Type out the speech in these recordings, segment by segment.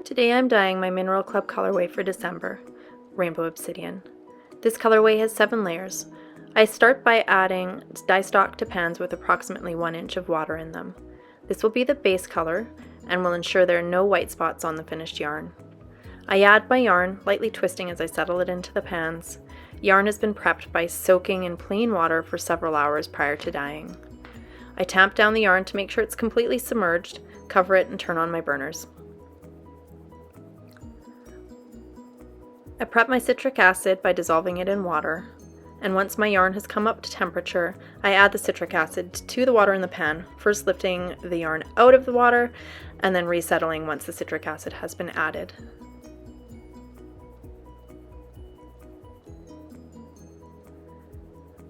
Today I'm dyeing my Mineral Club colorway for December, Rainbow Obsidian. This colorway has 7 layers. I start by adding dye stock to pans with approximately 1 inch of water in them. This will be the base color and will ensure there are no white spots on the finished yarn. I add my yarn, lightly twisting as I settle it into the pans. Yarn has been prepped by soaking in plain water for several hours prior to dyeing. I tamp down the yarn to make sure it's completely submerged, cover it, and turn on my burners. I prep my citric acid by dissolving it in water, and once my yarn has come up to temperature, I add the citric acid to the water in the pan, first lifting the yarn out of the water and then resettling once the citric acid has been added.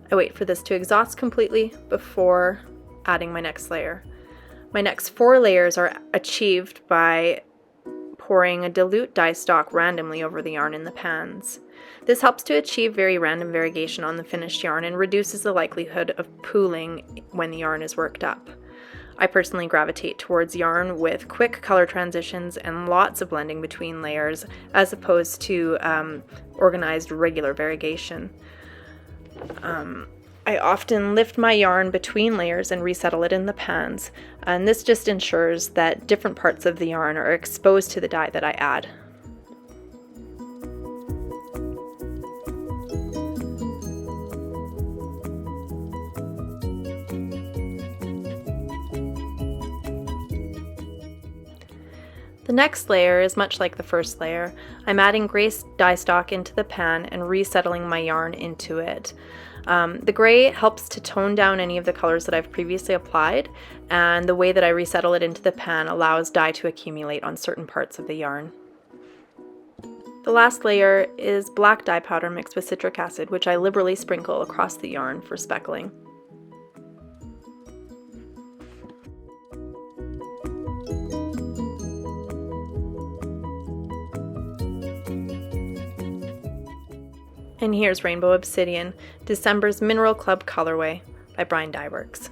I wait for this to exhaust completely before adding my next layer. My next 4 layers are achieved by pouring a dilute dye stock randomly over the yarn in the pans. This helps to achieve very random variegation on the finished yarn and reduces the likelihood of pooling when the yarn is worked up. I personally gravitate towards yarn with quick color transitions and lots of blending between layers as opposed to organized regular variegation. I often lift my yarn between layers and resettle it in the pans, and this just ensures that different parts of the yarn are exposed to the dye that I add. The next layer is much like the first layer. I'm adding gray dye stock into the pan and resettling my yarn into it. The gray helps to tone down any of the colors that I've previously applied, and the way that I resettle it into the pan allows dye to accumulate on certain parts of the yarn. The last layer is black dye powder mixed with citric acid, which I liberally sprinkle across the yarn for speckling. And here's Rainbow Obsidian, December's Mineral Club colorway by Brine.dyeworks.